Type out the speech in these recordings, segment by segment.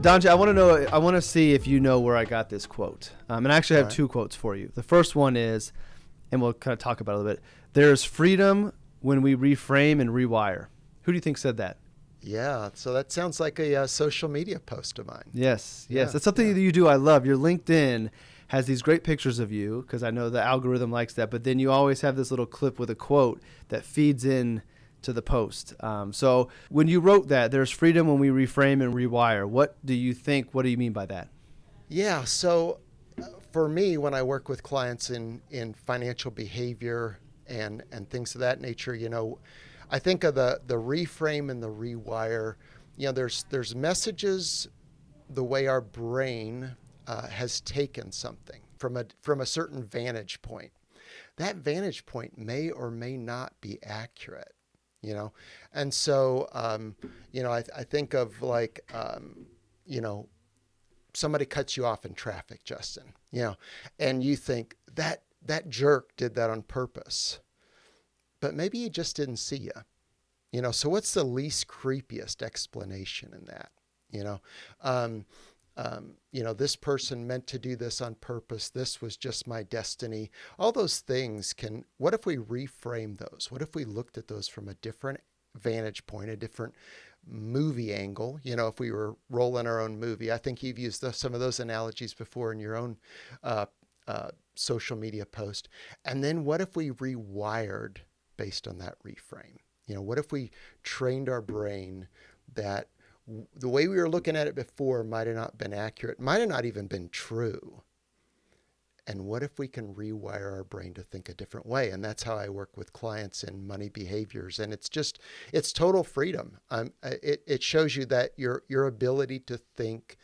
DonJay, I want to see if you know where I got this quote. And I actually have two quotes for you. The first one is, and we'll kind of talk about it a little bit. There's freedom when we reframe and rewire. Who do you think said that? Yeah, so that sounds like a social media post of mine. Yes. That's something that you do. I love. Your LinkedIn has these great pictures of you because I know the algorithm likes that. But then you always have this little clip with a quote that feeds in to the post. So when you wrote that, there's freedom when we reframe and rewire. What do you mean by that? Yeah, so for me, when I work with clients in financial behavior and things of that nature, I think of the reframe and the rewire. There's messages, the way our brain has taken something from a certain vantage point. That vantage point may or may not be accurate. And so, I think of somebody cuts you off in traffic, Justin, and you think that jerk did that on purpose, but maybe he just didn't see you, so what's the least creepiest explanation in that? This person meant to do this on purpose. This was just my destiny. All those things what if we reframe those? What if we looked at those from a different vantage point, a different movie angle? If we were rolling our own movie. I think you've used some of those analogies before in your own social media post. And then what if we rewired based on that reframe? What if we trained our brain that the way we were looking at it before might have not been accurate, might have not even been true. And what if we can rewire our brain to think a different way? And that's how I work with clients in money behaviors. And it's total freedom. It shows you that your ability to think,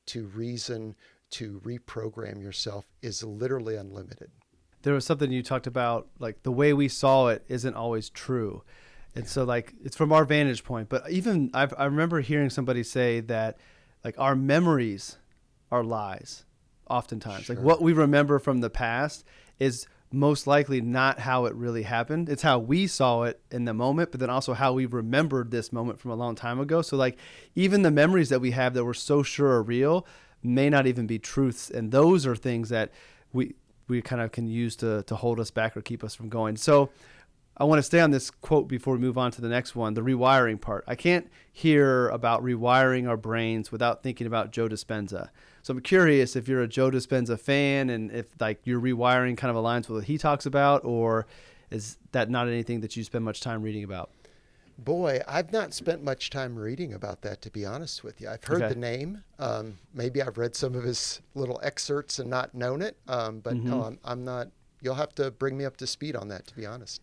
to reason, to reprogram yourself is literally unlimited. There was something you talked about, like the way we saw it isn't always true. And so it's from our vantage point, but even I remember hearing somebody say that our memories are lies oftentimes. Sure. What we remember from the past is most likely not how it really happened. It's how we saw it in the moment, but then also how we remembered this moment from a long time ago. So even the memories that we have that we're so sure are real may not even be truths. And those are things that we kind of can use to hold us back or keep us from going. So I want to stay on this quote before we move on to the next one, the rewiring part. I can't hear about rewiring our brains without thinking about Joe Dispenza. So I'm curious if you're a Joe Dispenza fan and if your rewiring kind of aligns with what he talks about, or is that not anything that you spend much time reading about? Boy, I've not spent much time reading about that, to be honest with you. I've heard the name. Maybe I've read some of his little excerpts and not known it. But no, I'm not. You'll have to bring me up to speed on that, to be honest.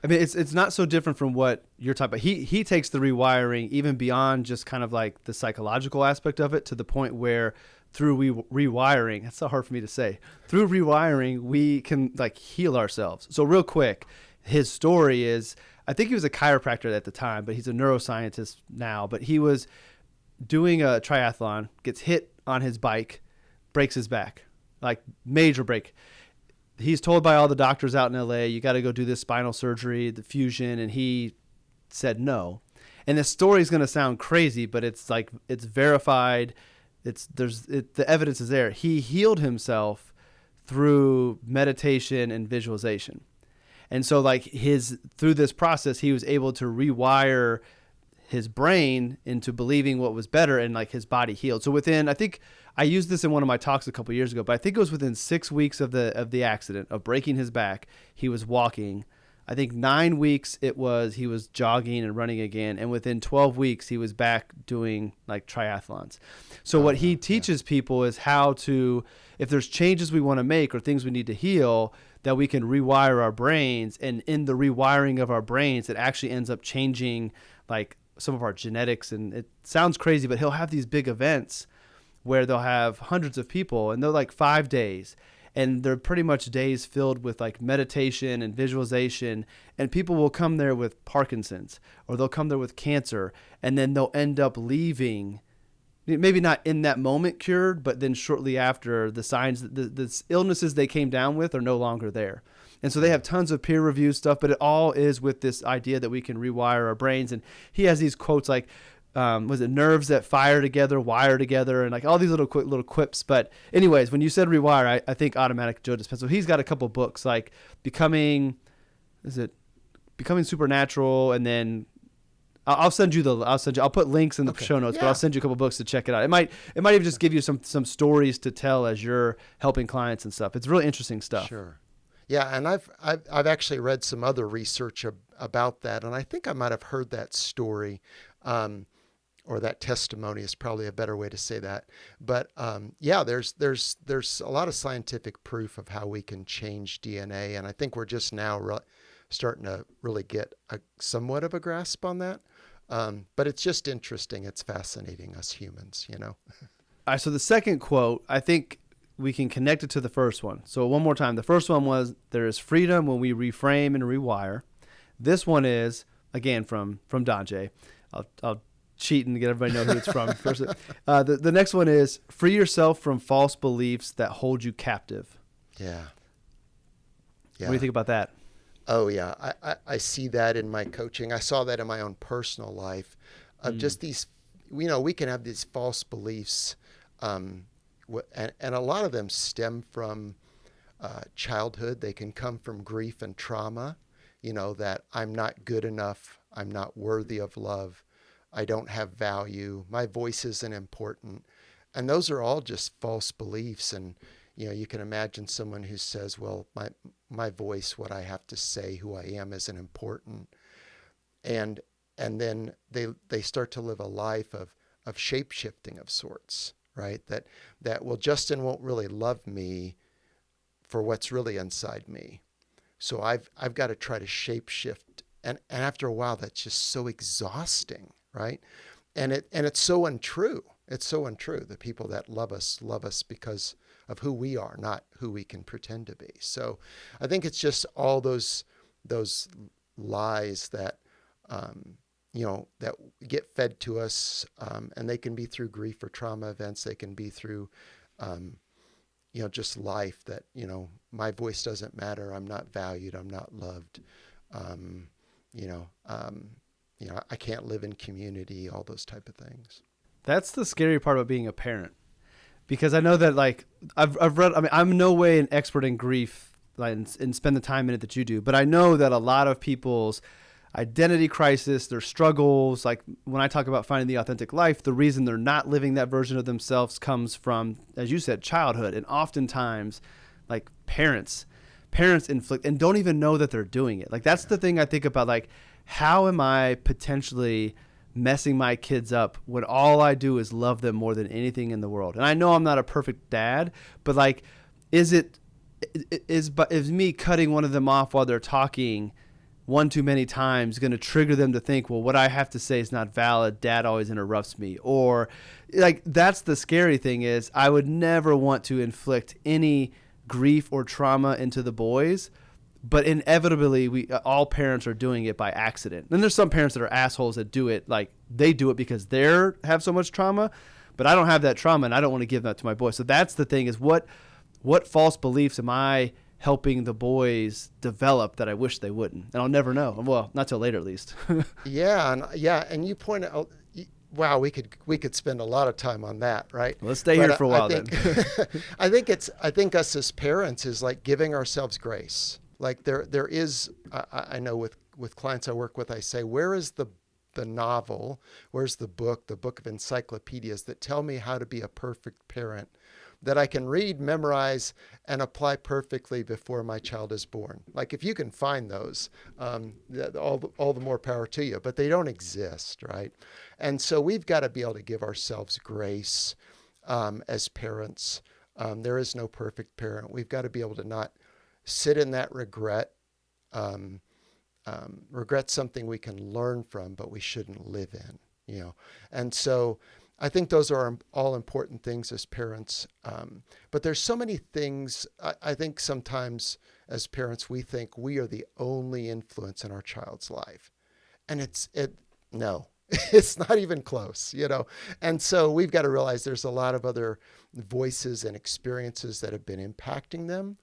I mean, it's not so different from what you're talking about. He takes the rewiring even beyond just kind of like the psychological aspect of it to the point where through rewiring, it's so hard for me to say, through rewiring, we can heal ourselves. So real quick, his story is, I think he was a chiropractor at the time, but he's a neuroscientist now, but he was doing a triathlon, gets hit on his bike, breaks his back, major break. He's told by all the doctors out in LA, you got to go do this spinal surgery, the fusion. And he said no. And this story is going to sound crazy, but it's verified. The evidence is there. He healed himself through meditation and visualization. And so through this process, he was able to rewire his brain into believing what was better, and his body healed. So I think I used this in one of my talks a couple of years ago, but I think it was within 6 weeks of the accident, of breaking his back, he was walking. I think 9 weeks he was jogging and running again. And within 12 weeks, he was back doing triathlons. So what he teaches people is how to, if there's changes we want to make or things we need to heal, that we can rewire our brains. And in the rewiring of our brains, it actually ends up changing some of our genetics. And it sounds crazy, but he'll have these big events where they'll have hundreds of people, and they're 5 days. And they're pretty much days filled with meditation and visualization. And people will come there with Parkinson's, or they'll come there with cancer, and then they'll end up leaving, maybe not in that moment cured, but then shortly after, the signs, the illnesses they came down with are no longer there. And so they have tons of peer review stuff, but it all is with this idea that we can rewire our brains. And he has these quotes was it nerves that fire together, wire together, and like all these little quips. But anyways, when you said rewire, I think automatic Joe Dispenza. He's got a couple books like Becoming Supernatural, and then I'll put links in the show notes, but I'll send you a couple books to check it out. It might even just give you some stories to tell as you're helping clients and stuff. It's really interesting stuff. Sure. Yeah, and I've actually read some other research about that, and I think I might have heard that story, or that testimony is probably a better way to say that. But there's a lot of scientific proof of how we can change DNA, and I think we're just now starting to really get somewhat of a grasp on that. But it's just interesting. It's fascinating, us humans, you know. All right, so the second quote, I think we can connect it to the first one. So one more time. The first one was, there is freedom when we reframe and rewire. This one is, again, from DonJay. I'll cheat and get everybody to know who it's from. First, the next one is, free yourself from false beliefs that hold you captive. Yeah. What do you think about that? Oh, yeah. I see that in my coaching. I saw that in my own personal life of just these, we can have these false beliefs, and a lot of them stem from childhood. They can come from grief and trauma, that I'm not good enough, I'm not worthy of love, I don't have value, my voice isn't important. And those are all just false beliefs. And, you can imagine someone who says, well, my voice, what I have to say, who I am, isn't important. And then they start to live a life of shape-shifting of sorts, right? That well, Justin won't really love me for what's really inside me. So I've got to try to shape-shift. And after a while, that's just so exhausting, right? And it's so untrue. It's so untrue. The people that love us because of who we are, not who we can pretend to be. So I think it's just all those lies that that get fed to us, and they can be through grief or trauma events. They can be through just life, that my voice doesn't matter. I'm not valued. I'm not loved. I can't live in community. All those type of things. That's the scary part about being a parent, because I know that, like, I've read. I mean, I'm no way an expert in grief, and spend the time in it that you do, but I know that a lot of people's identity crisis, their struggles, like when I talk about finding the authentic life, the reason they're not living that version of themselves comes from, as you said, childhood, and oftentimes, like, parents inflict and don't even know that they're doing it. Like, that's the thing I think about. Like, how am I potentially messing my kids up when all I do is love them more than anything in the world? And I know I'm not a perfect dad, but like, is me cutting one of them off while they're talking one too many times going to trigger them to think, well, what I have to say is not valid, dad always interrupts me? Or, like, that's the scary thing, is I would never want to inflict any grief or trauma into the boys, but inevitably all parents are doing it by accident. And there's some parents that are assholes that do it, like, they do it because they have so much trauma, but I don't have that trauma and I don't want to give that to my boys. So that's the thing, is what false beliefs am I helping the boys develop that I wish they wouldn't? And I'll never know. Well, not till later, at least. And you point out, wow, we could spend a lot of time on that, right? Let's stay here for a while then. I think us as parents is like giving ourselves grace. Like there is, I know with clients I work with, I say, where is the novel? Where's the book of encyclopedias that tell me how to be a perfect parent, that I can read, memorize, and apply perfectly before my child is born? Like, if you can find those, all the more power to you, but they don't exist, right? And so we've got to be able to give ourselves grace as parents. There is no perfect parent. We've got to be able to not sit in that regret. Regret's something we can learn from, but we shouldn't live in, And so I think those are all important things as parents. But there's so many things. I think sometimes as parents, we think we are the only influence in our child's life. And no, it's not even close, And so we've got to realize there's a lot of other voices and experiences that have been impacting them.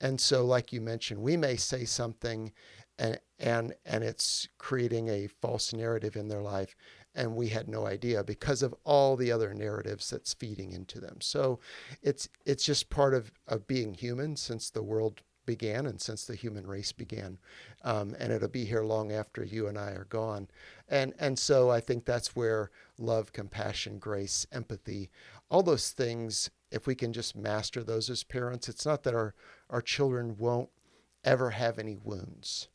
And so, like you mentioned, we may say something and it's creating a false narrative in their life, and we had no idea because of all the other narratives that's feeding into them. So it's just part of being human since the world began and since the human race began, and it'll be here long after you and I are gone. And so I think that's where love, compassion, grace, empathy, all those things, if we can just master those as parents, it's not that our children won't ever have any wounds.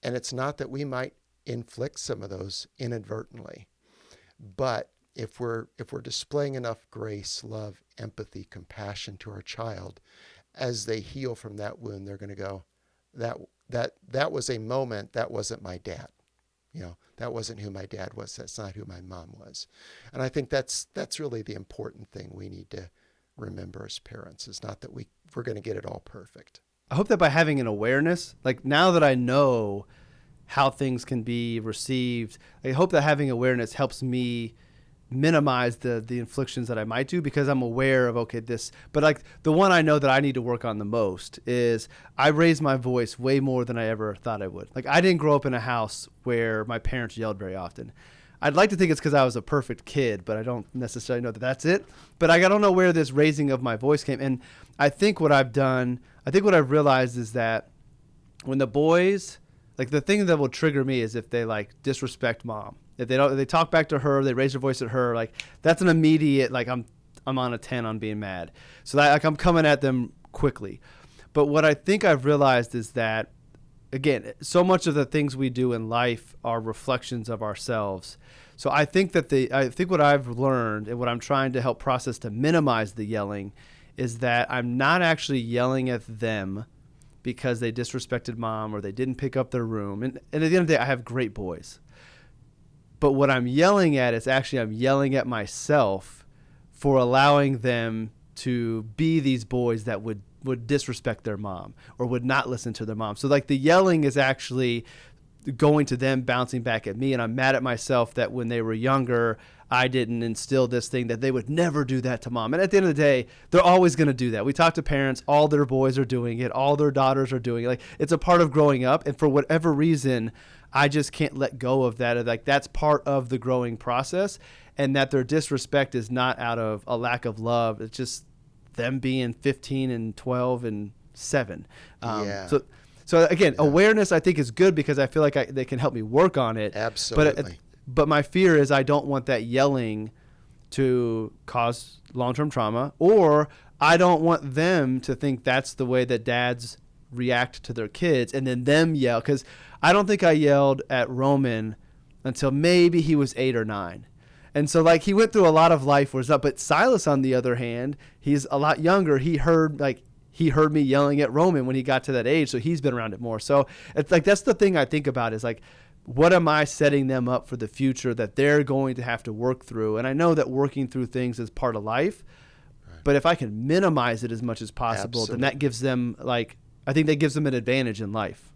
And it's not that we might inflict some of those inadvertently. But if we're displaying enough grace, love, empathy, compassion to our child, as they heal from that wound, they're going to go, that was a moment, that wasn't my dad. That wasn't who my dad was. That's not who my mom was. And I think that's really the important thing we need to remember as parents, is not that we're going to get it all perfect. I hope that by having an awareness, like now that I know how things can be received, I hope that having awareness helps me minimize the inflictions that I might do, because I'm aware of, okay, this, but like the one I know that I need to work on the most is I raise my voice way more than I ever thought I would. Like I didn't grow up in a house where my parents yelled very often. I'd like to think it's because I was a perfect kid, but I don't necessarily know that that's it. But I don't know where this raising of my voice came. And I think what I've realized is that when the boys, like the thing that will trigger me is if they like disrespect mom. If they talk back to her, they raise their voice at her, like that's an immediate, like I'm on a 10 on being mad. So that, like I'm coming at them quickly. But what I think I've realized is that, again, so much of the things we do in life are reflections of ourselves. So I think what I've learned and what I'm trying to help process to minimize the yelling is that I'm not actually yelling at them because they disrespected mom or they didn't pick up their room. And at the end of the day, I have great boys. But what I'm yelling at is actually I'm yelling at myself for allowing them to be these boys that would disrespect their mom or would not listen to their mom. So like the yelling is actually going to them, bouncing back at me. And I'm mad at myself that when they were younger, I didn't instill this thing that they would never do that to mom. And at the end of the day, they're always going to do that. We talk to parents, all their boys are doing it. All their daughters are doing it. Like it's a part of growing up. And for whatever reason, I just can't let go of that. Like that's part of the growing process, and that their disrespect is not out of a lack of love. It's just them being 15 and 12 and 7. So again, awareness I think is good because I feel like they can help me work on it. Absolutely. But my fear is I don't want that yelling to cause long-term trauma, or I don't want them to think that's the way that dads react to their kids and then them yell. Because I don't think I yelled at Roman until maybe he was 8 or 9. And so like he went through a lot of life where it's up. But Silas, on the other hand, he's a lot younger. He heard me yelling at Roman when he got to that age. So he's been around it more. So it's like, that's the thing I think about is like, what am I setting them up for the future that they're going to have to work through? And I know that working through things is part of life, but if I can minimize it as much as possible, then that gives them I think that gives them an advantage in life.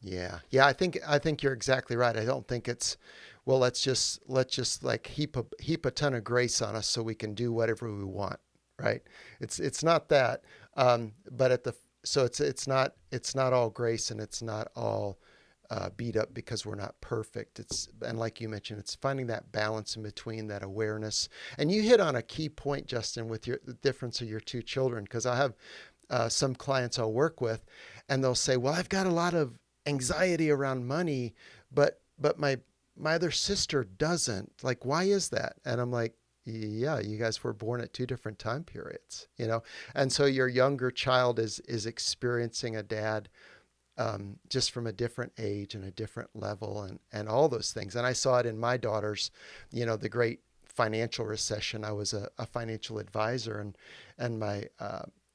Yeah. I think you're exactly right. I don't think it's, well, let's just like heap a ton of grace on us so we can do whatever we want. Right. It's not that. But it's not all grace, and it's not all beat up because we're not perfect. And like you mentioned, it's finding that balance in between, that awareness. And you hit on a key point, Justin, with the difference of your two children, because I have some clients I'll work with, and they'll say, well, I've got a lot of anxiety around money, but my other sister doesn't. Like, why is that? And I'm like, yeah, you guys were born at 2 different time periods, and so your younger child is experiencing a dad just from a different age and a different level and all those things. And I saw it in my daughters, the great financial recession. I was a financial advisor, and my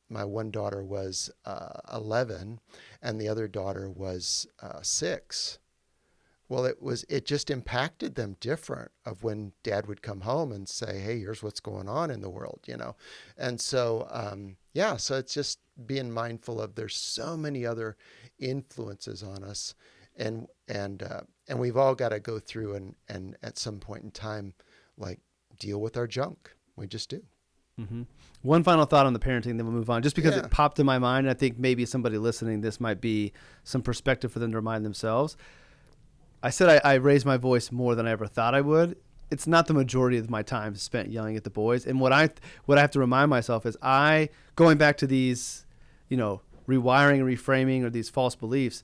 one daughter was 11 and the other daughter was 6. Well, it just impacted them different of when dad would come home and say, hey, here's what's going on in the world, And so, so it's just being mindful of there's so many other influences on us, and we've all got to go through and at some point in time, like, deal with our junk. We just do. Mm-hmm. One final thought on the parenting, then we'll move on. Just because Yeah. it popped in my mind, I think maybe somebody listening, this might be some perspective for them to remind themselves. I said I raised my voice more than I ever thought I would. It's not the majority of my time spent yelling at the boys. And what I have to remind myself is going back to these, rewiring and reframing or these false beliefs,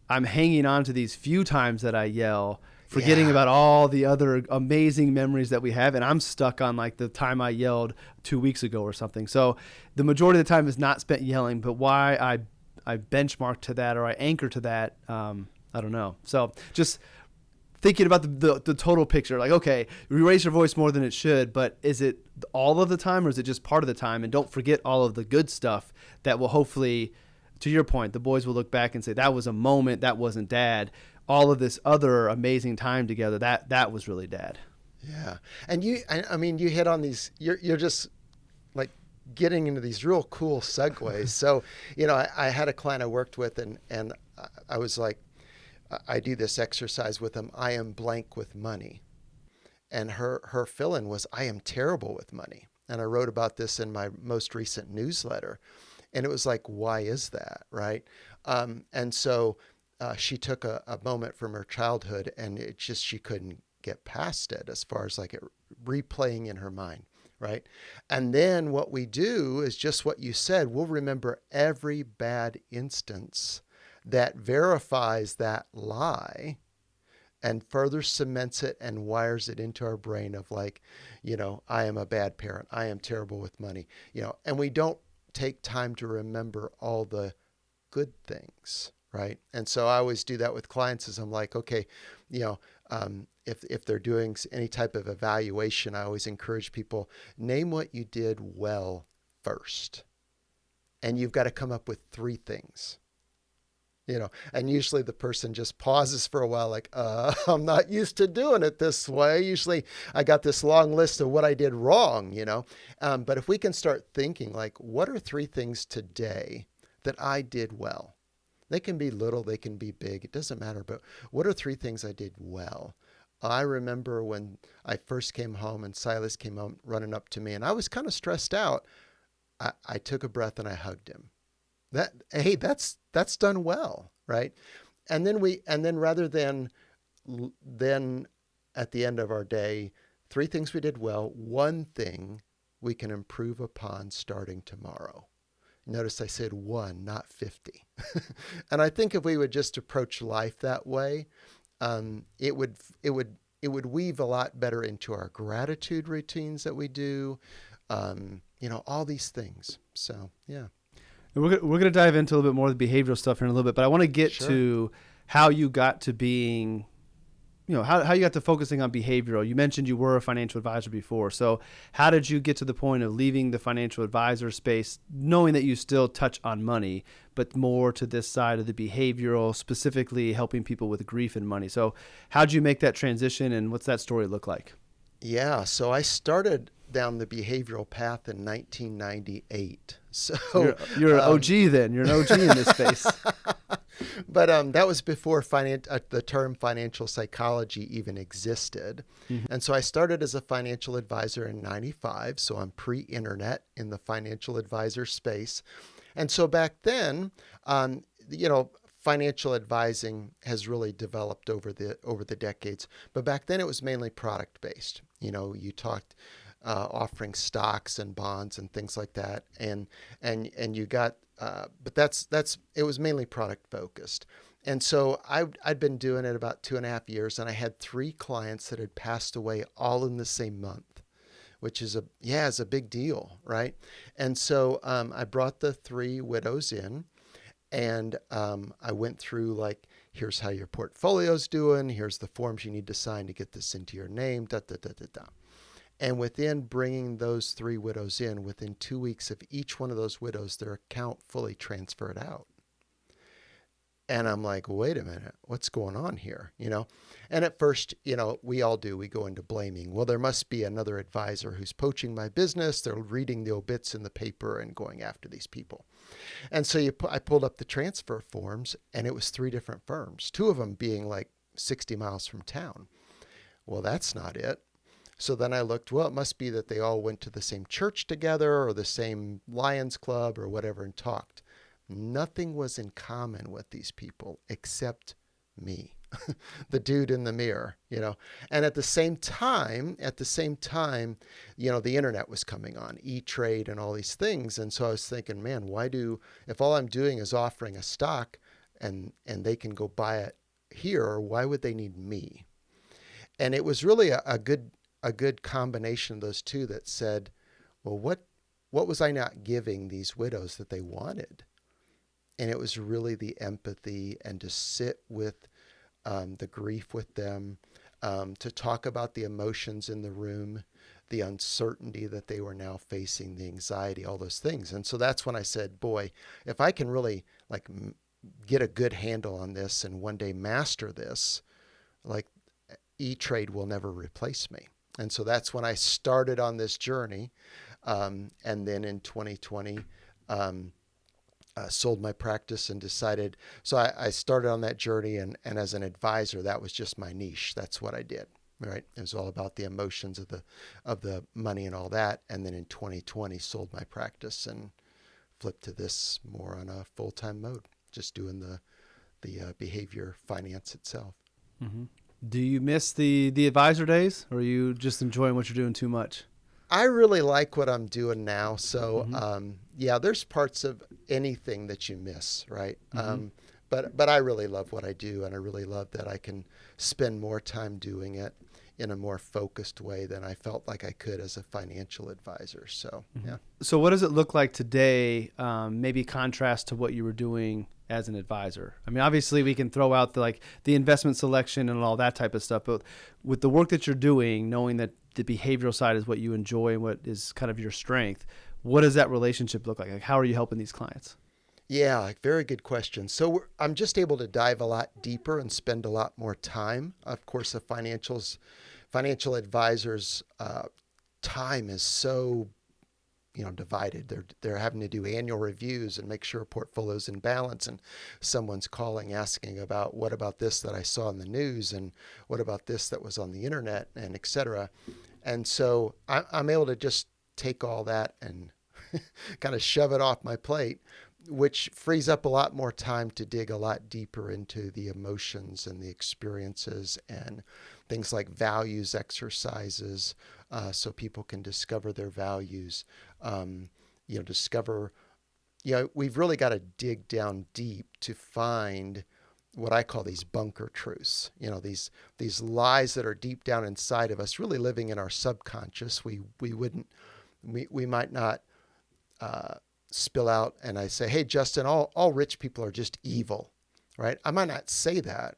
I'm hanging on to these few times that I yell, forgetting about all the other amazing memories that we have. And I'm stuck on like the time I yelled 2 weeks ago or something. So the majority of the time is not spent yelling, but why I benchmark to that or I anchor to that, I don't know. So just thinking about the total picture, like, okay, you raise your voice more than it should, but is it all of the time or is it just part of the time? And don't forget all of the good stuff that will hopefully, to your point, the boys will look back and say, that was a moment, that wasn't dad. All of this other amazing time together, that was really dad. Yeah. And you hit on these, you're just like getting into these real cool segues. So, I had a client I worked with and I was like, I do this exercise with them. I am blank with money. And her fill-in was, I am terrible with money. And I wrote about this in my most recent newsletter. And it was like, why is that? Right. And so she took a moment from her childhood and she couldn't get past it as far as like it replaying in her mind. Right. And then what we do is just what you said. We'll remember every bad instance that verifies that lie and further cements it and wires it into our brain of like, I am a bad parent. I am terrible with money, and we don't take time to remember all the good things. Right. And so I always do that with clients is I'm like, okay, if they're doing any type of evaluation, I always encourage people, name what you did well first. And you've got to come up with 3 things. And usually the person just pauses for a while, like, I'm not used to doing it this way. Usually I got this long list of what I did wrong, But if we can start thinking like, what are 3 things today that I did well? They can be little, they can be big. It doesn't matter. But what are 3 things I did well? I remember when I first came home and Silas came home running up to me and I was kind of stressed out. I took a breath and I hugged him. That's done well, right? And then rather than at the end of our day, 3 things we did well, 1 thing we can improve upon starting tomorrow. Notice I said 1, not 50. And I think if we would just approach life that way, it would weave a lot better into our gratitude routines that we do, all these things. So, yeah. We're going to dive into a little bit more of the behavioral stuff here in a little bit, but I want to get to how you got to being, how you got to focusing on behavioral. You mentioned you were a financial advisor before. So how did you get to the point of leaving the financial advisor space, knowing that you still touch on money, but more to this side of the behavioral, specifically helping people with grief and money? So how'd you make that transition and what's that story look like? Yeah. So I started down the behavioral path in 1998. So you're an OG then. You're an OG in this space. But that was before the term financial psychology even existed. Mm-hmm. And so I started as a financial advisor in 95. So I'm pre-internet in the financial advisor space. And so back then, financial advising has really developed over the decades. But back then it was mainly product based. You talked offering stocks and bonds and things like that, and you got, but it was mainly product focused. And so I'd been doing it about 2.5 years, and I had 3 clients that had passed away all in the same month, which is a big deal, right? And so I brought the 3 widows in, and I went through like, here's how your portfolio's doing, here's the forms you need to sign to get this into your name, da da da da da. And within bringing those 3 widows in, within 2 weeks of each one of those widows, their account fully transferred out. And I'm like, wait a minute, what's going on here? And at first, we all do, we go into blaming. Well, there must be another advisor who's poaching my business. They're reading the obits in the paper and going after these people. And so I pulled up the transfer forms, and it was 3 different firms, 2 of them being like 60 miles from town. Well, that's not it. So then I looked, well, it must be that they all went to the same church together or the same Lions Club or whatever and talked. Nothing was in common with these people except me, the dude in the mirror, And at the same time, the internet was coming on, E-Trade and all these things. And so I was thinking, man, if all I'm doing is offering a stock and they can go buy it here, why would they need me? And it was really a good combination of those two that said, well, what was I not giving these widows that they wanted? And it was really the empathy and to sit with the grief with them, to talk about the emotions in the room, the uncertainty that they were now facing, the anxiety, all those things. And so that's when I said, boy, if I can really get a good handle on this and one day master this, E-Trade will never replace me. And so that's when I started on this journey. And then in 2020, sold my practice and decided. So I started on that journey, and as an advisor, that was just my niche. That's what I did. Right. It was all about the emotions of the money and all that. And then in 2020, sold my practice and flipped to this more on a full-time mode, just doing the behavior finance itself. Mm-hmm. Do you miss the advisor days, or are you just enjoying what you're doing too much? I really like what I'm doing now. So, Mm-hmm. There's parts of anything that you miss, right? Mm-hmm. But I really love what I do, and I really love that I can spend more time doing it in a more focused way than I felt like I could as a financial advisor. So, Mm-hmm. yeah. So what does it look like today, maybe contrast to what you were doing as an advisor? I mean, obviously we can throw out the investment selection and all that type of stuff, but with the work that you're doing, knowing that the behavioral side is what you enjoy and what is kind of your strength, what does that relationship look like? How are you helping these clients? Yeah, very good question. So I'm just able to dive a lot deeper and spend a lot more time. Of course, a financial advisor's time is so divided. They're having to do annual reviews and make sure a portfolio's in balance, and someone's calling asking about what about this that I saw in the news, and what about this that was on the internet, and et cetera. And so I'm able to just take all that and kind of shove it off my plate, which frees up a lot more time to dig a lot deeper into the emotions and the experiences and things like values exercises, so people can discover their values. We've really got to dig down deep to find what I call these bunker truths. These lies that are deep down inside of us, really living in our subconscious. We might not spill out and I say, hey, Justin, all rich people are just evil, right? I might not say that,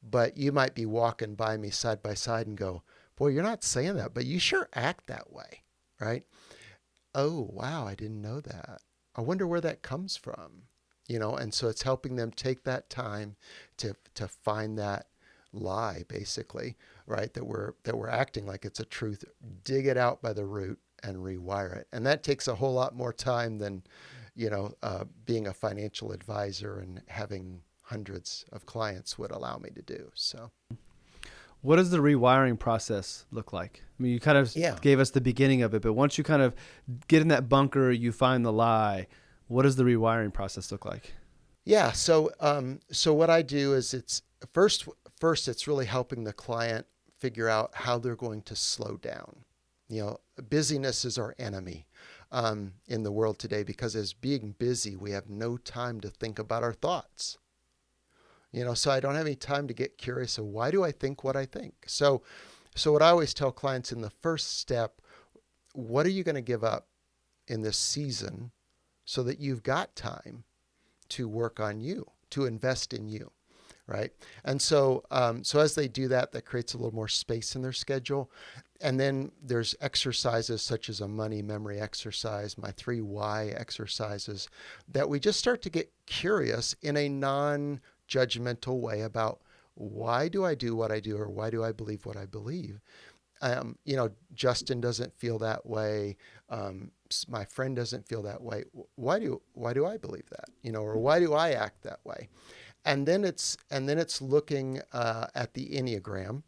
but you might be walking by me side by side and go, boy, you're not saying that, but you sure act that way, right? Oh, wow, I didn't know that. I wonder where that comes from, and so it's helping them take that time to find that lie, basically, right? That we're acting like it's a truth, dig it out by the root and rewire it. And that takes a whole lot more time than, being a financial advisor and having hundreds of clients would allow me to do. So what does the rewiring process look like? I mean, you kind of gave us the beginning of it, but once you kind of get in that bunker, you find the lie. What does the rewiring process look like? Yeah. So what I do is it's first it's really helping the client figure out how they're going to slow down. Busyness is our enemy in the world today, because as being busy, we have no time to think about our thoughts. So I don't have any time to get curious of why do I think what I think. So what I always tell clients in the first step, what are you going to give up in this season so that you've got time to work on you, to invest in you, right? And so as they do that, that creates a little more space in their schedule. And then there's exercises such as a money memory exercise, my 3 why exercises, that we just start to get curious in a non-judgmental way about why do I do what I do, or why do I believe what I believe? Justin doesn't feel that way. My friend doesn't feel that way. Why do I believe that? Or why do I act that way? And then it's looking at the Enneagram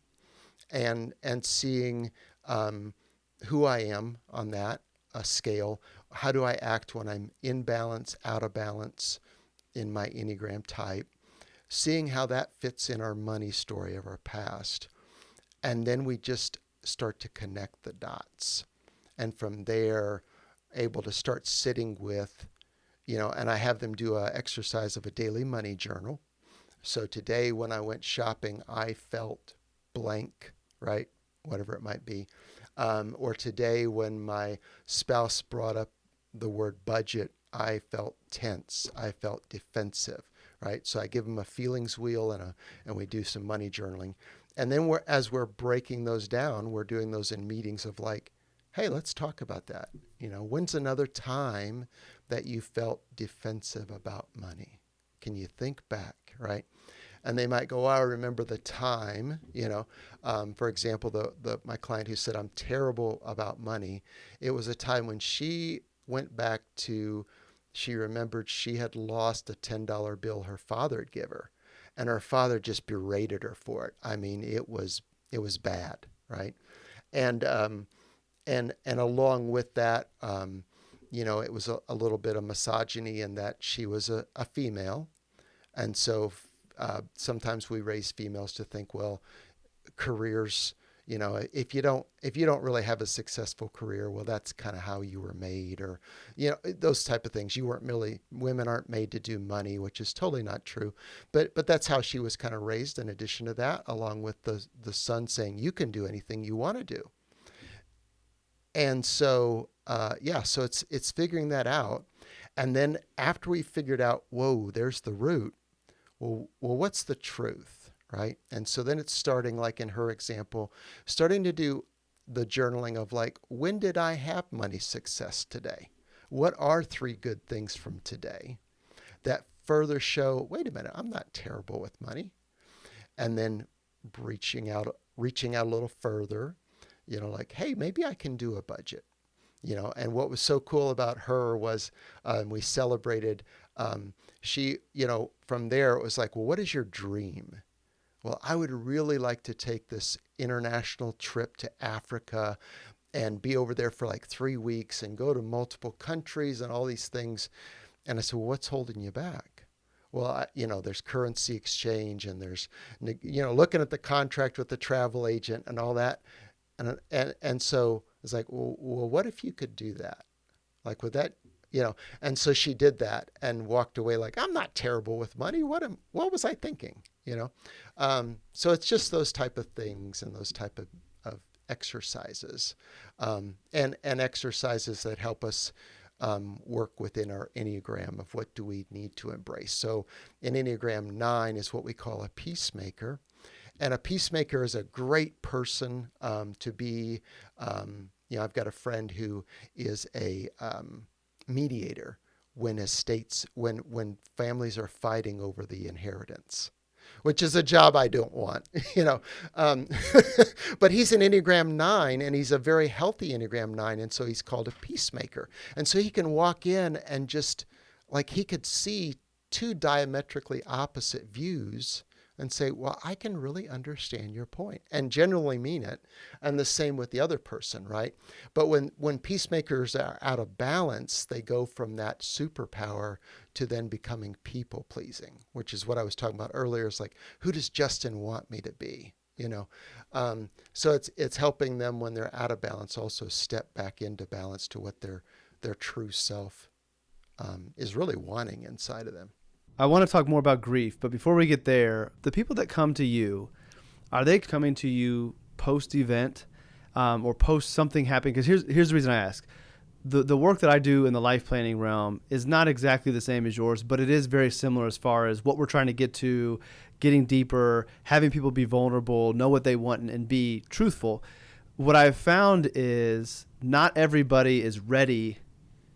and seeing who I am on that scale. How do I act when I'm in balance, out of balance in my Enneagram type? Seeing how that fits in our money story of our past. And then we just start to connect the dots. And from there, able to start sitting with, and I have them do an exercise of a daily money journal. So today when I went shopping, I felt blank, right? Whatever it might be. Or today when my spouse brought up the word budget, I felt tense. I felt defensive, right? So I give them a feelings wheel and we do some money journaling. And then as we're breaking those down, we're doing those in meetings of like, hey, let's talk about that. When's another time that you felt defensive about money? Can you think back, right? And they might go, I remember the time, for example, my client who said, I'm terrible about money. It was a time when she went back to, she remembered she had lost a $10 bill her father had given her. And her father just berated her for it. I mean, it was bad, right? And along with that, it was a little bit of misogyny in that she was a female. And so sometimes we raise females to think, well, careers, if you don't really have a successful career, well, that's kind of how you were made, or, those type of things. Women aren't made to do money, which is totally not true. But that's how she was kind of raised. In addition to that, along with the son saying, you can do anything you want to do. And so, so it's figuring that out. And then after we figured out, whoa, there's the root. Well, what's the truth, right? And so then it's starting, like in her example, starting to do the journaling of like, when did I have money success today? What are 3 good things from today that further show, wait a minute, I'm not terrible with money? And then reaching out a little further, like, hey, maybe I can do a budget. And what was so cool about her was we celebrated, she, from there, it was like, well, what is your dream? Well, I would really like to take this international trip to Africa and be over there for like 3 weeks and go to multiple countries and all these things. And I said, well, what's holding you back? Well, there's currency exchange and there's, looking at the contract with the travel agent and all that. And so it's like, well, what if you could do that? Like, would that, and so she did that and walked away like, I'm not terrible with money. What was I thinking? So it's just those type of things and those type of exercises, and exercises that help us work within our Enneagram of what do we need to embrace. So in Enneagram 9 is what we call a peacemaker. And a peacemaker is a great person to be. I've got a friend who is a mediator when families are fighting over the inheritance, which is a job I don't want, But he's an Enneagram 9, and he's a very healthy Enneagram 9, and so he's called a peacemaker. And so he can walk in and just, like, he could see 2 diametrically opposite views and say, well, I can really understand your point and generally mean it. And the same with the other person, right? But when peacemakers are out of balance, they go from that superpower to then becoming people pleasing, which is what I was talking about earlier. It's like, who does Justin want me to be? So it's helping them when they're out of balance also step back into balance to what their true self is really wanting inside of them. I want to talk more about grief, but before we get there, the people that come to you, are they coming to you post-event or post something happening? Because here's the reason I ask. The work that I do in the life planning realm is not exactly the same as yours, but it is very similar as far as what we're trying to get to, getting deeper, having people be vulnerable, know what they want, and be truthful. What I've found is not everybody is ready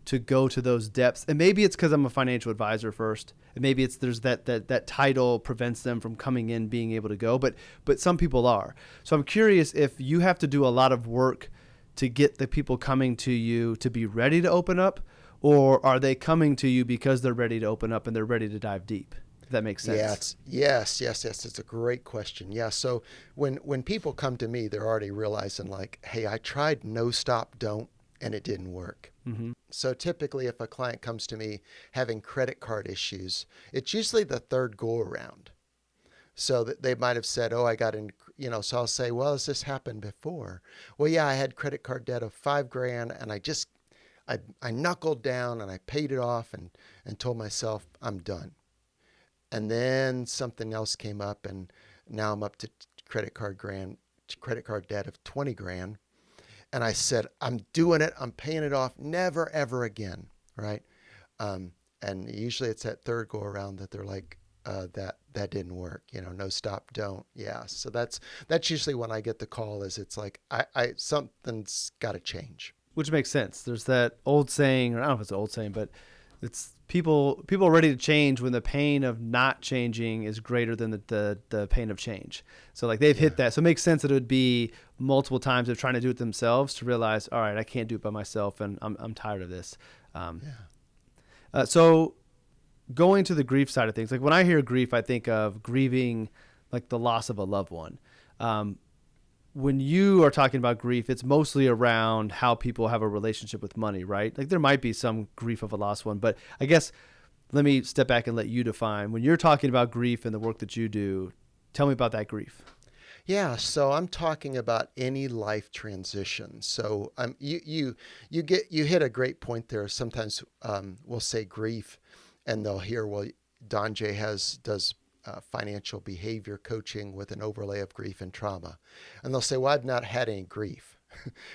to go to those depths. And maybe it's because I'm a financial advisor first. And maybe it's there's that title prevents them from coming in, being able to go. But some people are. So I'm curious if you have to do a lot of work to get the people coming to you to be ready to open up, or are they coming to you because they're ready to open up and they're ready to dive deep? if that makes sense. Yes. It's a great question. Yeah. So when people come to me, they're already realizing like, hey, I tried no, stop, don't, and it didn't work. Mm-hmm. So typically if a client comes to me having credit card issues, it's usually the third go around. So that they might have said, oh, I got in, so I'll say, well, has this happened before? Well, yeah, I had credit card debt of $5,000 and I knuckled down and I paid it off and told myself I'm done. And then something else came up and now I'm up to credit card debt of $20,000. And I said, I'm doing it. I'm paying it off. Never, ever again. Right. And usually it's that third go around that they're like, that didn't work, no, stop, don't. Yeah. So that's usually when I get the call is it's like, I something's got to change. Which makes sense. There's that old saying, or I don't know if it's an old saying, but it's people are ready to change when the pain of not changing is greater than the pain of change. So like they've hit that. So it makes sense that it would be multiple times of trying to do it themselves to realize, all right, I can't do it by myself and I'm tired of this. So going to the grief side of things, like when I hear grief, I think of grieving like the loss of a loved one. When you are talking about grief, it's mostly around how people have a relationship with money, right? Like there might be some grief of a lost one, but I guess let me step back and let you define. When you're talking about grief and the work that you do, tell me about that grief. Yeah, so I'm talking about any life transition. So you hit a great point there. Sometimes we'll say grief, and they'll hear, well, DonJay does financial behavior coaching with an overlay of grief and trauma, and they'll say, well, I've not had any grief.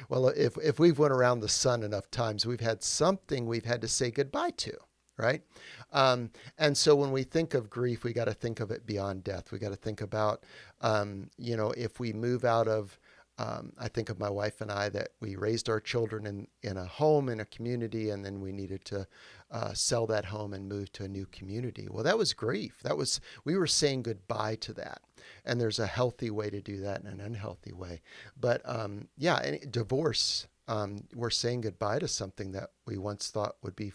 Well, if we've went around the sun enough times, we've had something we've had to say goodbye to, right? And so when we think of grief, we got to think of it beyond death. We got to think about, if we move out of, I think of my wife and I that we raised our children in a home, in a community, and then we needed to sell that home and move to a new community. Well, that was grief. We were saying goodbye to that. And there's a healthy way to do that and an unhealthy way. But and divorce, we're saying goodbye to something that we once thought would be,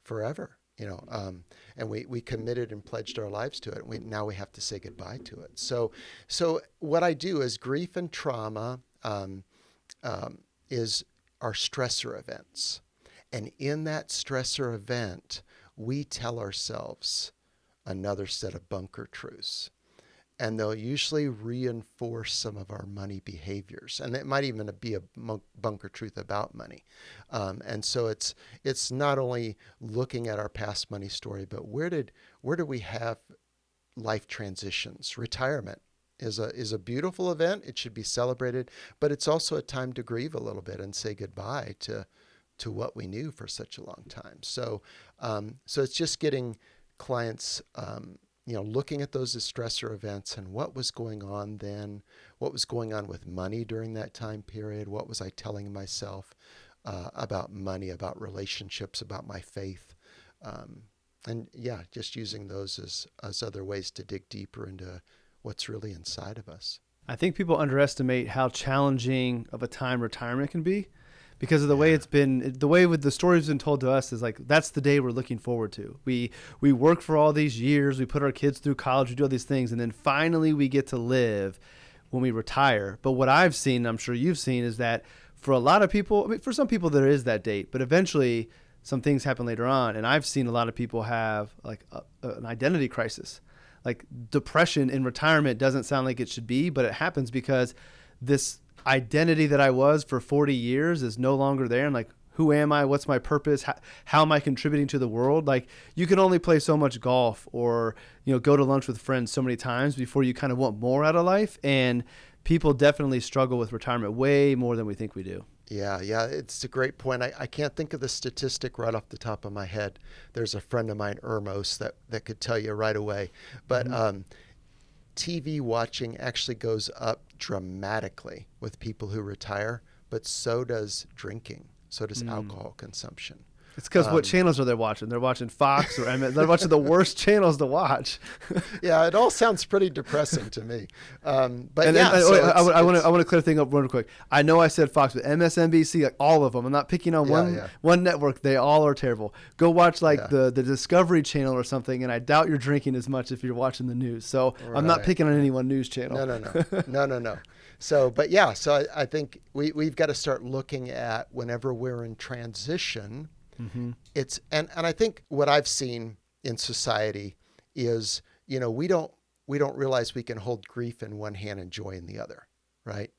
forever. And we committed and pledged our lives to it. Now we have to say goodbye to it. So what I do is grief and trauma are stressor events. And in that stressor event, we tell ourselves another set of bunker truths. And they'll usually reinforce some of our money behaviors. And it might even be a bunker truth about money. And so it's not only looking at our past money story, but where do we have life transitions? Retirement is a beautiful event. It should be celebrated, but it's also a time to grieve a little bit and say goodbye to what we knew for such a long time. So it's just getting clients, looking at those as stressor events and what was going on then, what was going on with money during that time period, what was I telling myself about money, about relationships, about my faith, just using those as other ways to dig deeper into what's really inside of us. I think people underestimate how challenging of a time retirement can be. Because of the way it's been, the way with the stories been told to us is like, that's the day we're looking forward to. We work for all these years, we put our kids through college, we do all these things, and then finally we get to live when we retire. But what I've seen, I'm sure you've seen, is that for a lot of people, for some people there is that date, but eventually some things happen later on. And I've seen a lot of people have like an identity crisis. Like depression in retirement doesn't sound like it should be, but it happens because this identity that I was for 40 years is no longer there. And like, who am I? What's my purpose? How am I contributing to the world? Like you can only play so much golf or, go to lunch with friends so many times before you kind of want more out of life. And people definitely struggle with retirement way more than we think we do. Yeah. It's a great point. I can't think of the statistic right off the top of my head. There's a friend of mine, Ermos, that could tell you right away. But, TV watching actually goes up dramatically with people who retire, but so does drinking. So does alcohol consumption. It's because what channels are they watching? They're watching Fox or MS. They're watching the worst channels to watch. Yeah, it all sounds pretty depressing to me. But And yeah, then, so I want to clear the thing up real quick. I know I said Fox, but MSNBC, like all of them. I'm not picking on one network. They all are terrible. Go watch the Discovery Channel or something, and I doubt you're drinking as much if you're watching the news. So I'm not picking on any one news channel. No. So, but yeah, so I think we've got to start looking at whenever we're in transition. Mm-hmm. And I think what I've seen in society is, we don't realize we can hold grief in one hand and joy in the other, right?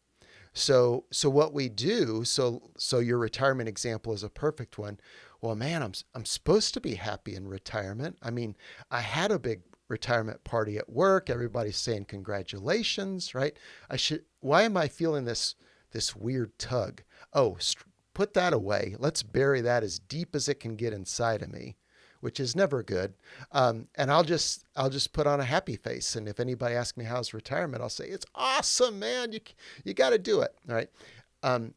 So what we do, so your retirement example is a perfect one. Well, man, I'm supposed to be happy in retirement. I mean, I had a big retirement party at work. Everybody's saying congratulations, right? Why am I feeling this weird tug? Oh, put that away. Let's bury that as deep as it can get inside of me, which is never good. And I'll just put on a happy face. And if anybody asks me how's retirement, I'll say, it's awesome, man. You got to do it. All right.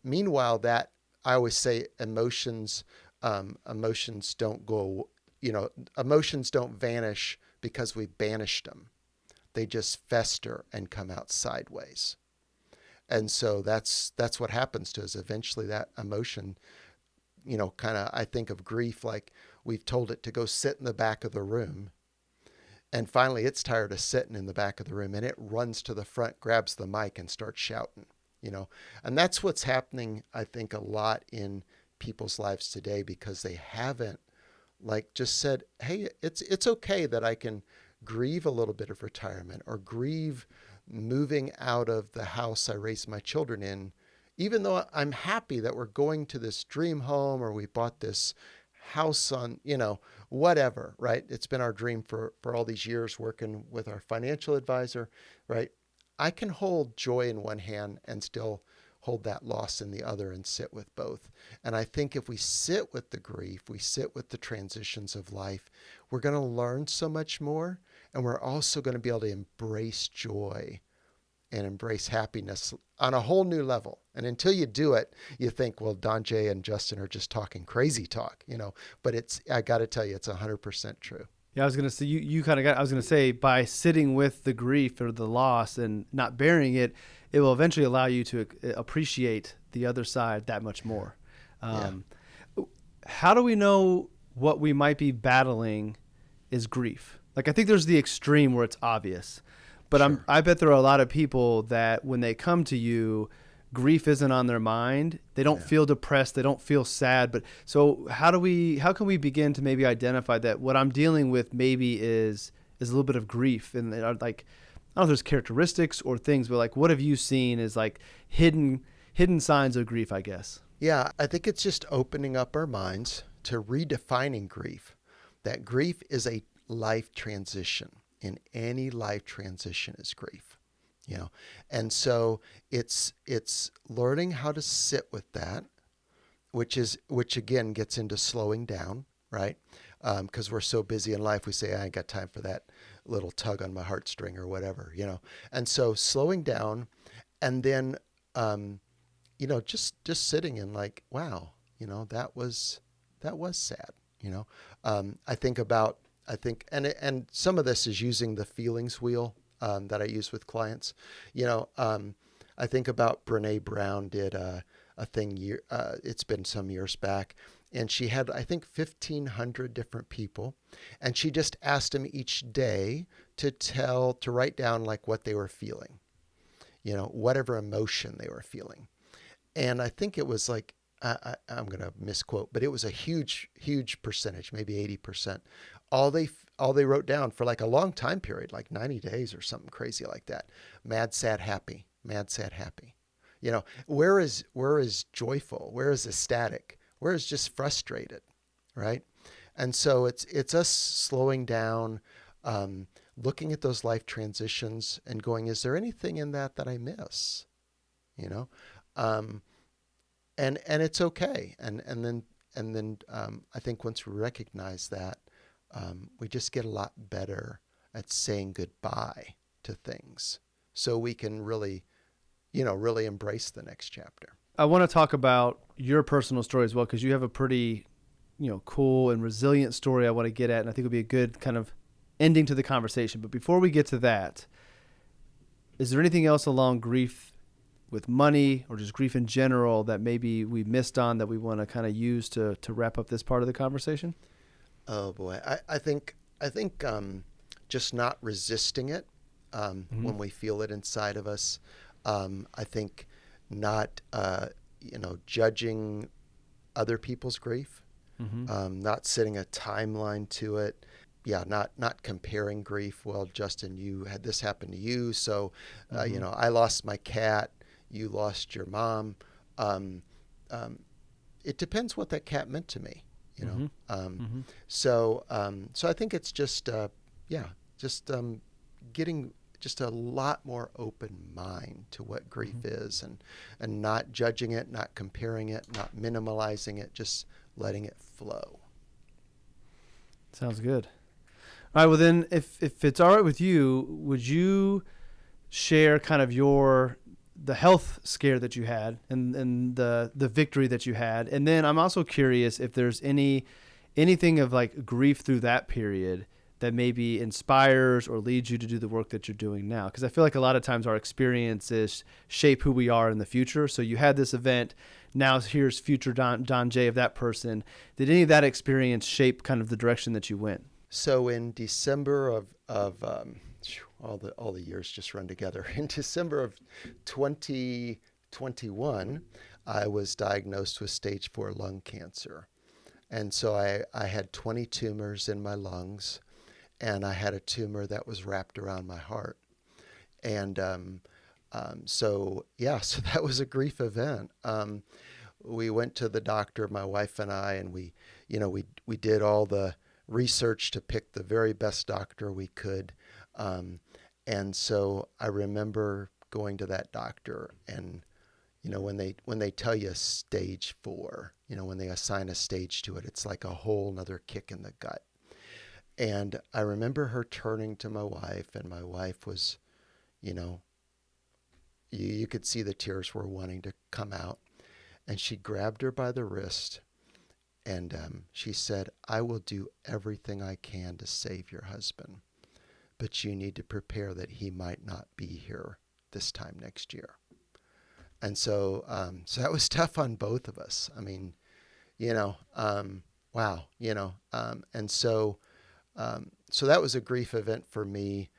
Meanwhile, that I always say emotions don't go, emotions don't vanish because we banished them. They just fester and come out sideways. And so that's what happens to us. Eventually that emotion, I think of grief like we've told it to go sit in the back of the room. And finally it's tired of sitting in the back of the room and it runs to the front, grabs the mic and starts shouting, And that's what's happening, I think, a lot in people's lives today because they haven't just said, hey, it's okay that I can grieve a little bit of retirement or grieve moving out of the house I raised my children in, even though I'm happy that we're going to this dream home or we bought this house on, whatever, right? It's been our dream for all these years working with our financial advisor, right? I can hold joy in one hand and still hold that loss in the other and sit with both. And I think if we sit with the grief, we sit with the transitions of life, we're going to learn so much more. And we're also going to be able to embrace joy and embrace happiness on a whole new level. And until you do it, you think, well, DonJay and Justin are just talking crazy talk, but I got to tell you, it's 100% true. Yeah, I was going to say, you kind of I was going to say, by sitting with the grief or the loss and not burying it, it will eventually allow you to appreciate the other side that much more. How do we know what we might be battling is grief? Like, I think there's the extreme where it's obvious, but sure. I bet there are a lot of people that when they come to you, grief isn't on their mind. They don't feel depressed. They don't feel sad. But so how can we begin to maybe identify that what I'm dealing with maybe is a little bit of grief? And like, I don't know if there's characteristics or things, but like, what have you seen as like hidden signs of grief, I guess? Yeah, I think it's just opening up our minds to redefining grief, that grief is a life transition. In any life transition is grief, and so it's learning how to sit with that, which again gets into slowing down, right? Because we're so busy in life, we say, I ain't got time for that little tug on my heartstring or whatever, and so slowing down, and then just sitting in like, wow, that was sad, I think, and some of this is using the feelings wheel that I use with clients. I think about Brene Brown did a thing. It's been some years back, and she had, I think, 1,500 different people, and she just asked them each day to write down like what they were feeling, whatever emotion they were feeling, and I think it was like, I'm going to misquote, but it was a huge percentage, maybe 80%. All they wrote down for like a long time period, like 90 days or something crazy like that. Mad, sad, happy. Mad, sad, happy. Where is joyful? Where is ecstatic? Where is just frustrated, right? And so it's us slowing down, looking at those life transitions and going, is there anything in that I miss? And it's okay. And then I think once we recognize that, we just get a lot better at saying goodbye to things, so we can really embrace the next chapter. I want to talk about your personal story as well, because you have a pretty cool and resilient story I want to get at, and I think it'll be a good kind of ending to the conversation. But before we get to that, is there anything else along grief with money or just grief in general that maybe we missed on that we want to kind of use to wrap up this part of the conversation? Oh boy. I think just not resisting it when we feel it inside of us. I think not, judging other people's grief, not setting a timeline to it. Yeah, not comparing grief. Well, Justin, you had this happen to you, so I lost my cat. You lost your mom. It depends what that cat meant to me, So I think it's just getting just a lot more open mind to what grief is, and not judging it, not comparing it, not minimalizing it, just letting it flow. Sounds good. All right. Well, then, if it's all right with you, would you share kind of the health scare that you had and the victory that you had? And then I'm also curious if there's anything of like grief through that period that maybe inspires or leads you to do the work that you're doing now. Because I feel like a lot of times our experiences shape who we are in the future. So you had this event, now here's future DonJay of that person. Did any of that experience shape kind of the direction that you went? So in December of all the years just run together. In December of 2021, I was diagnosed with stage 4 lung cancer. And so I had 20 tumors in my lungs, and I had a tumor that was wrapped around my heart. And so that was a grief event. We went to the doctor, my wife and I, and we did all the research to pick the very best doctor we could. And so I remember going to that doctor, and when they tell you stage 4, when they assign a stage to it, it's like a whole nother kick in the gut. And I remember her turning to my wife, and my wife was, you could see the tears were wanting to come out. And she grabbed her by the wrist, and she said, "I will do everything I can to save your husband, but you need to prepare that he might not be here this time next year." And so that was tough on both of us. I mean, wow, and so that was a grief event for me.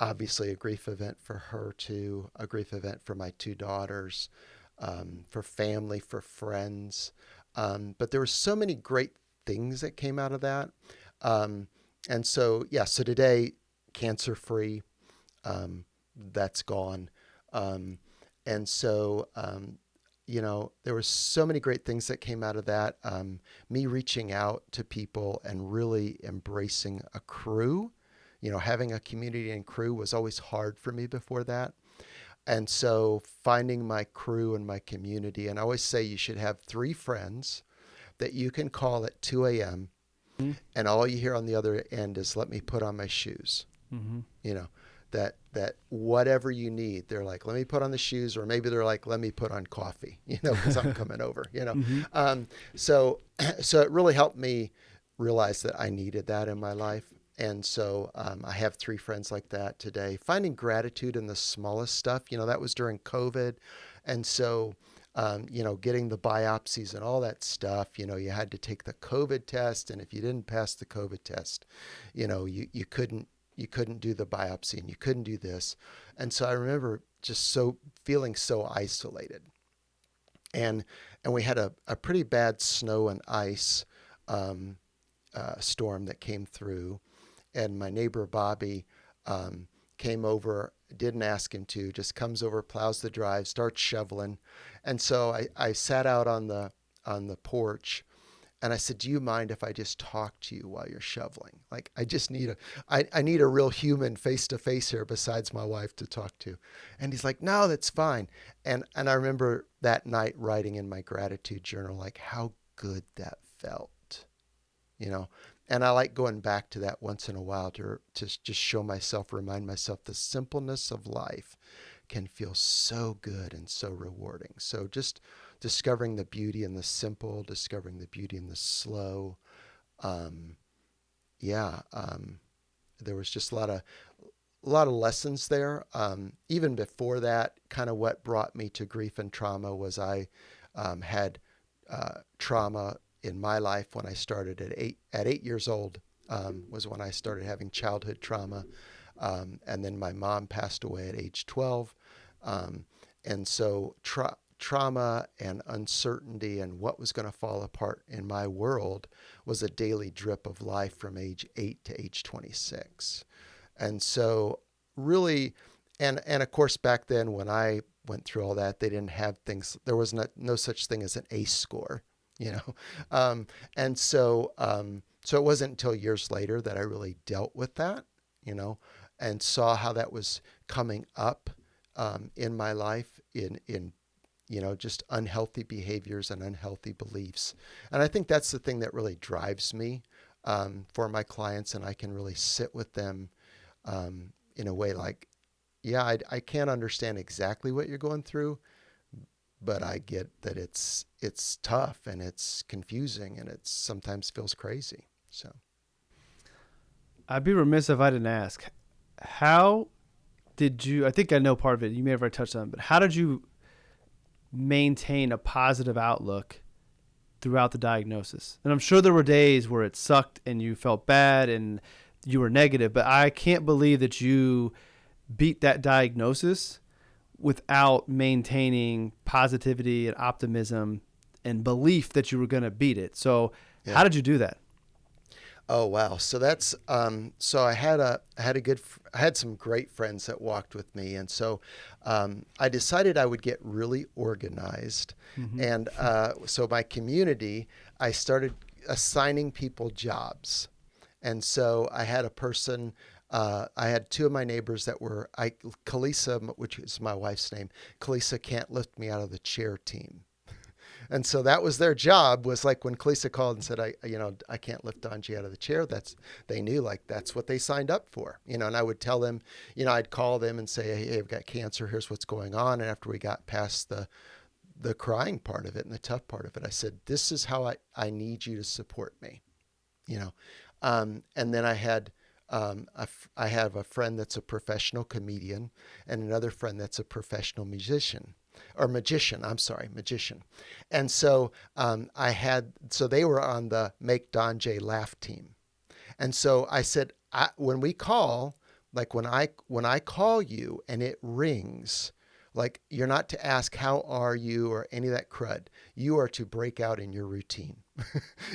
Obviously a grief event for her too, a grief event for my 2 daughters, for family, for friends. But there were so many great things that came out of that. And so today, cancer-free, that's gone. And so, there were so many great things that came out of that. Me reaching out to people and really embracing a crew, having a community and crew was always hard for me before that. And so finding my crew and my community, and I always say you should have 3 friends that you can call at 2 a.m. And all you hear on the other end is, "Let me put on my shoes." That whatever you need, they're like, "Let me put on the shoes," or maybe they're like, "Let me put on coffee," because I'm coming over, So it really helped me realize that I needed that in my life. And so I have 3 friends like that today. Finding gratitude in the smallest stuff, that was during COVID. And so, getting the biopsies and all that stuff, you had to take the COVID test. And if you didn't pass the COVID test, you couldn't do the biopsy, and you couldn't do this. And so I remember just feeling so isolated. And we had a pretty bad snow and ice storm that came through. And my neighbor, Bobby, came over, didn't ask him to, just comes over, plows the drive, starts shoveling. And so I sat out on the porch, and I said, "Do you mind if I just talk to you while you're shoveling? Like, I just need I need a real human face to face here besides my wife to talk to." And he's like, "No, that's fine." And I remember that night writing in my gratitude journal, like, how good that felt, And I like going back to that once in a while to just remind myself the simpleness of life can feel so good and so rewarding. So just discovering the beauty in the simple, discovering the beauty in the slow. Um, yeah, there was just a lot of lessons there. Even before that, kind of what brought me to grief and trauma was I had trauma in my life when I started at 8 years old. Was when I started having childhood trauma. And then my mom passed away at age 12. And so trauma and uncertainty and what was going to fall apart in my world was a daily drip of life from age 8 to age 26. And so really, and of course, back then when I went through all that, they didn't have things, there was no such thing as an ACE score, you know? And so it wasn't until years later that I really dealt with that, you know, and saw how that was coming up in my life in you know, just unhealthy behaviors and unhealthy beliefs. And I think that's the thing that really drives me for my clients, and I can really sit with them in a way like, yeah, I can't understand exactly what you're going through, but I get that it's tough and it's confusing and it sometimes feels crazy. So I'd be remiss if I didn't ask, how did you, I think I know part of it, you may have already touched on it, but how did you maintain a positive outlook throughout the diagnosis? And I'm sure there were days where it sucked and you felt bad and you were negative, but I can't believe that you beat that diagnosis without maintaining positivity and optimism and belief that you were going to beat it. So yeah. How did you do that? Oh, wow. So that's, so I had some great friends that walked with me. And so, I decided I would get really organized. Mm-hmm. And, so my community, I started assigning people jobs. And so I had a person, I had two of my neighbors that were, Kalisa, which is my wife's name, Kalisa can't lift me out of the chair team. And so that was their job, was like when Kalisa called and said, I can't lift DonJay out of the chair. They knew like that's what they signed up for, you know, and I would tell them, you know, I'd call them and say, hey, I've got cancer. Here's what's going on. And after we got past the crying part of it and the tough part of it, I said, this is how I need you to support me, you know? And then I have a friend that's a professional comedian and another friend that's a professional magician. And so so they were on the Make DonJay Laugh team. And so I said, when we call, like when I call you and it rings, like you're not to ask, how are you, or any of that crud. You are to break out in your routine,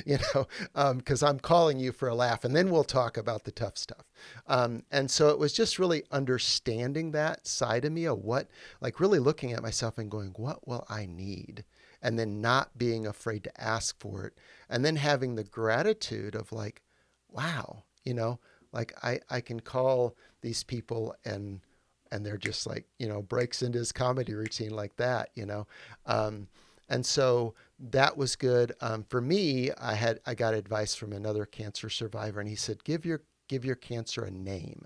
you know, because I'm calling you for a laugh, and then we'll talk about the tough stuff. And so it was just really understanding that side of me of what, like really looking at myself and going, what will I need? And then not being afraid to ask for it. And then having the gratitude of like, wow, you know, like I can call these people and they're just like, you know, breaks into his comedy routine like that, you know? And so that was good. For me, I got advice from another cancer survivor, and he said, give your cancer a name.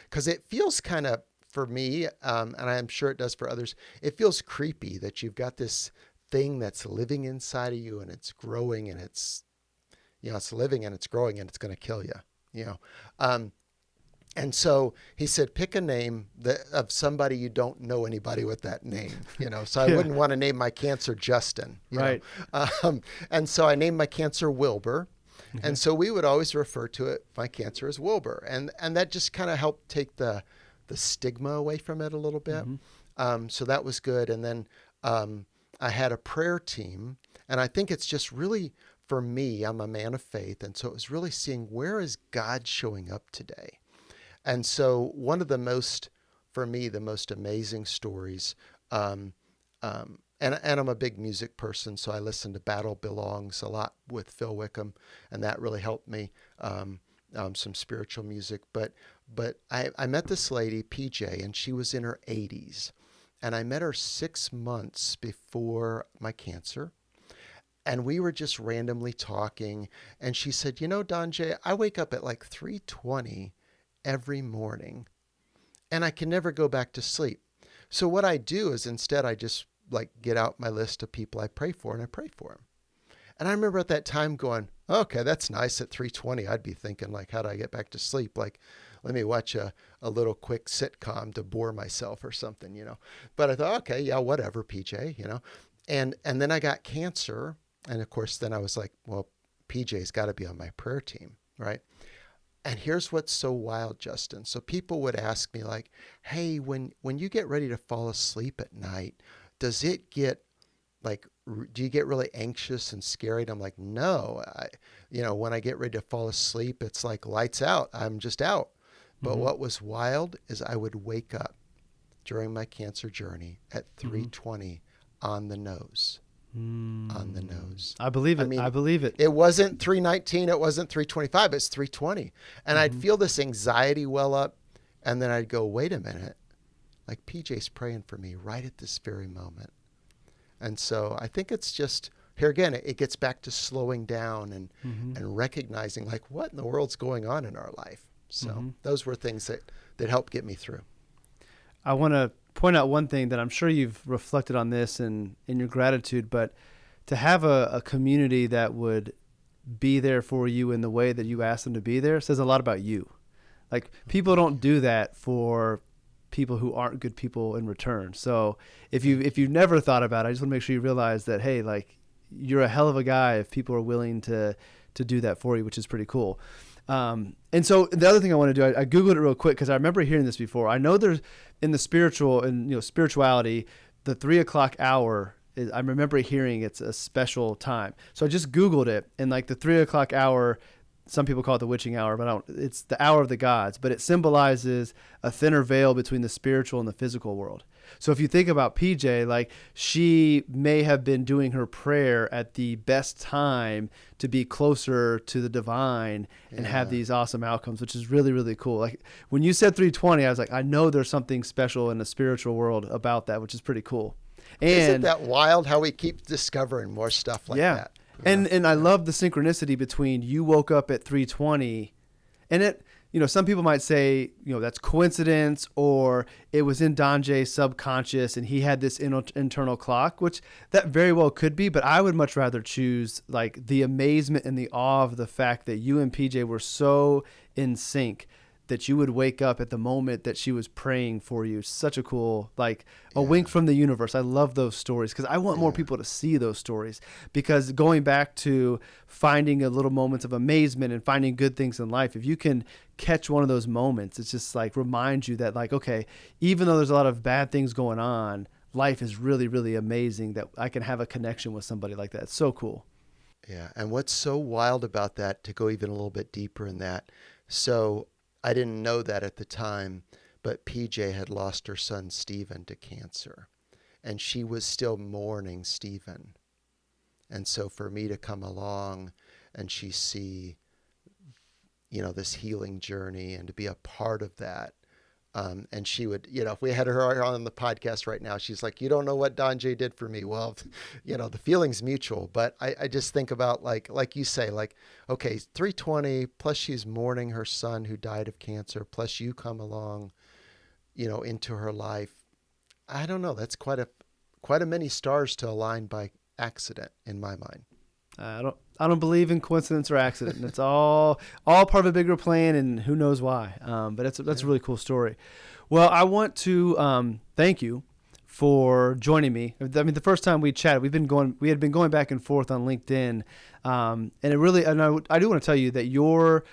'Cause it feels kind of, for me, and I'm sure it does for others, it feels creepy that you've got this thing that's living inside of you and it's growing and it's, you know, it's living and it's growing and it's going to kill you, you know? And so he said, pick a name of somebody you don't know anybody with that name, you know. So I wouldn't want to name my cancer Justin, right? And so I named my cancer Wilbur, Mm-hmm. and so we would always refer to it, my cancer, as Wilbur, and that just kind of helped take the stigma away from it a little bit. Mm-hmm. So that was good. And then I had a prayer team, and I think it's just really, for me, I'm a man of faith, and so it was really seeing, where is God showing up today? And so one of the most amazing stories, and I'm a big music person, so I listen to Battle Belongs a lot with Phil Wickham, and that really helped me, some spiritual music. But I met this lady, PJ, and she was in her 80s, and I met her 6 months before my cancer. And we were just randomly talking, and she said, you know, DonJay, I wake up at like 3:20 every morning, and I can never go back to sleep. So what I do is instead I just like get out my list of people I pray for and I pray for them. And I remember at that time going, okay, that's nice. At 3:20, I'd be thinking like, how do I get back to sleep? Like, let me watch a little quick sitcom to bore myself or something, you know. But I thought, okay, yeah, whatever, PJ, you know. And then I got cancer. And of course, then I was like, well, PJ's got to be on my prayer team, right? And here's what's so wild, Justin. So people would ask me like, hey, when you get ready to fall asleep at night, does it get like, do you get really anxious and scary? And I'm like, no, when I get ready to fall asleep, it's like lights out. I'm just out. But what was wild is I would wake up during my cancer journey at 3:20 on the nose. On the nose. I believe it. I mean, I believe it. It wasn't 3:19. It wasn't 3:25. It's 3:20. And I'd feel this anxiety well up. And then I'd go, wait a minute. Like PJ's praying for me right at this very moment. And so I think it's just, here again, it gets back to slowing down and recognizing like what in the world's going on in our life. So those were things that helped get me through. I want to point out one thing that I'm sure you've reflected on this in your gratitude, but to have a community that would be there for you in the way that you asked them to be there says a lot about you. Like people don't do that for people who aren't good people in return. So if you've never thought about it, I just want to make sure you realize that, hey, like you're a hell of a guy if people are willing to do that for you, which is pretty cool. And so the other thing I want to do, I Googled it real quick because I remember hearing this before. I know there's in the spiritual and spirituality, the 3 o'clock hour is, I remember hearing it's a special time. So I just Googled it, and like the 3 o'clock hour, some people call it the witching hour, but it's the hour of the gods, but it symbolizes a thinner veil between the spiritual and the physical world. So if you think about PJ, like she may have been doing her prayer at the best time to be closer to the divine and have these awesome outcomes, which is really, really cool. Like when you said 3:20, I was like, I know there's something special in the spiritual world about that, which is pretty cool. And isn't that wild how we keep discovering more stuff like that? And I love the synchronicity between you woke up at 3:20 and it, some people might say, that's coincidence or it was in DonJay's subconscious and he had this internal clock, which that very well could be, but I would much rather choose like the amazement and the awe of the fact that you and PJ were so in sync that you would wake up at the moment that she was praying for you. Such a cool, like a wink from the universe. I love those stories because I want more people to see those stories, because going back to finding a little moments of amazement and finding good things in life, if you can catch one of those moments, it's just like reminds you that like, okay, even though there's a lot of bad things going on, life is really, really amazing that I can have a connection with somebody like that. It's so cool. Yeah. And what's so wild about that, to go even a little bit deeper in that. So I didn't know that at the time, but PJ had lost her son, Stephen, to cancer, and she was still mourning Stephen. And so for me to come along and she see, this healing journey and to be a part of that. And she would, if we had her on the podcast right now, she's like, you don't know what DonJay did for me. Well, the feeling's mutual, but I just think about like you say, like, okay, 3:20 plus she's mourning her son who died of cancer, plus you come along, into her life. I don't know. That's quite a many stars to align by accident in my mind. I don't believe in coincidence or accident. It's all part of a bigger plan, and who knows why. But that's a really cool story. Well, I want to thank you for joining me. I mean, the first time we chatted, we had been going back and forth on LinkedIn, and I do want to tell you that your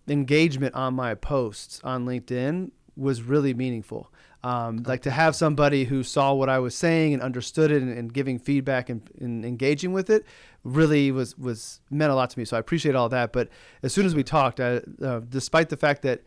engagement on my posts on LinkedIn was really meaningful. Like to have somebody who saw what I was saying and understood it and giving feedback and engaging with it really was meant a lot to me. So I appreciate all that. But as soon as we talked, despite the fact that,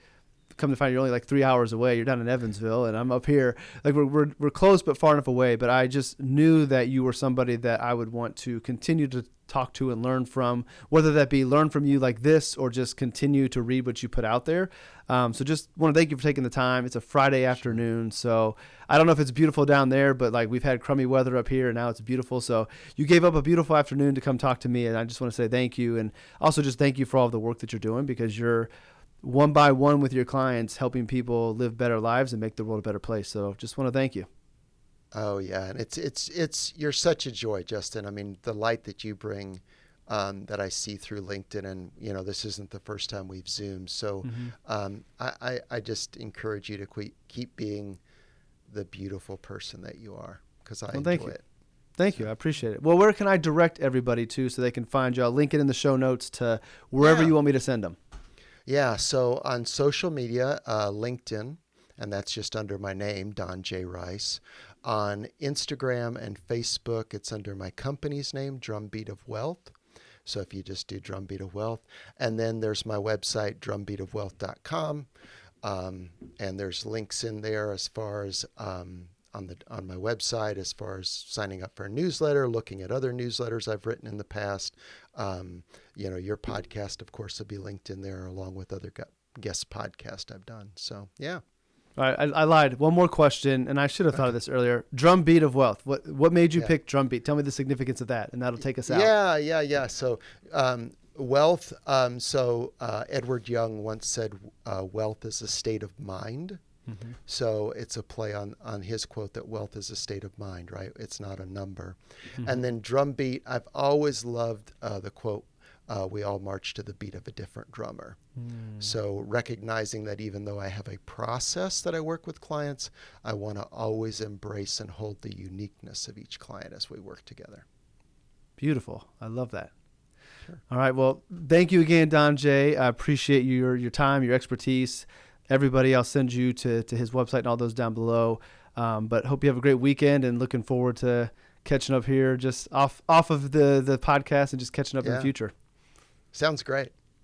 come to find you're only like 3 hours away, you're down in Evansville and I'm up here, like we're close but far enough away, but I just knew that you were somebody that I would want to continue to talk to and learn from, whether that be learn from you like this or just continue to read what you put out there. So just want to thank you for taking the time. It's a Friday afternoon, so I don't know if it's beautiful down there, but like we've had crummy weather up here and now it's beautiful. So you gave up a beautiful afternoon to come talk to me, and I just want to say thank you, and also just thank you for all of the work that you're doing, because you're one by one with your clients helping people live better lives and make the world a better place. So just want to thank you. Oh yeah, and it's you're such a joy, Justin. I mean, the light that you bring, that I see through LinkedIn, and this isn't the first time we've Zoomed. So I just encourage you to keep being the beautiful person that you are, because I enjoy it. Thank you. I appreciate it. Well, where can I direct everybody to so they can find you? I'll link it in the show notes to wherever you want me to send them. Yeah. So on social media, LinkedIn, and that's just under my name, DonJay Rice. On Instagram and Facebook, it's under my company's name, Drumbeat of Wealth. So if you just do Drumbeat of Wealth, and then there's my website, drumbeatofwealth.com. And there's links in there as far as on my website, as far as signing up for a newsletter, looking at other newsletters I've written in the past. Your podcast, of course, will be linked in there along with other guest podcasts I've done. So yeah. All right, I lied. One more question, and I should have thought of this earlier. Drumbeat of Wealth. What made you pick Drumbeat? Tell me the significance of that, and that'll take us out. Yeah. So wealth. Edward Young once said, "Wealth is a state of mind." Mm-hmm. So it's a play on his quote that wealth is a state of mind, right? It's not a number. Mm-hmm. And then drumbeat. I've always loved the quote, "We all march to the beat of a different drummer." So recognizing that even though I have a process that I work with clients, I want to always embrace and hold the uniqueness of each client as we work together. Beautiful. I love that. Sure. All right. Well, thank you again, DonJay. I appreciate your time, your expertise. Everybody, I'll send you to his website and all those down below. But hope you have a great weekend, and looking forward to catching up here just off of the podcast and just catching up in the future. Sounds great.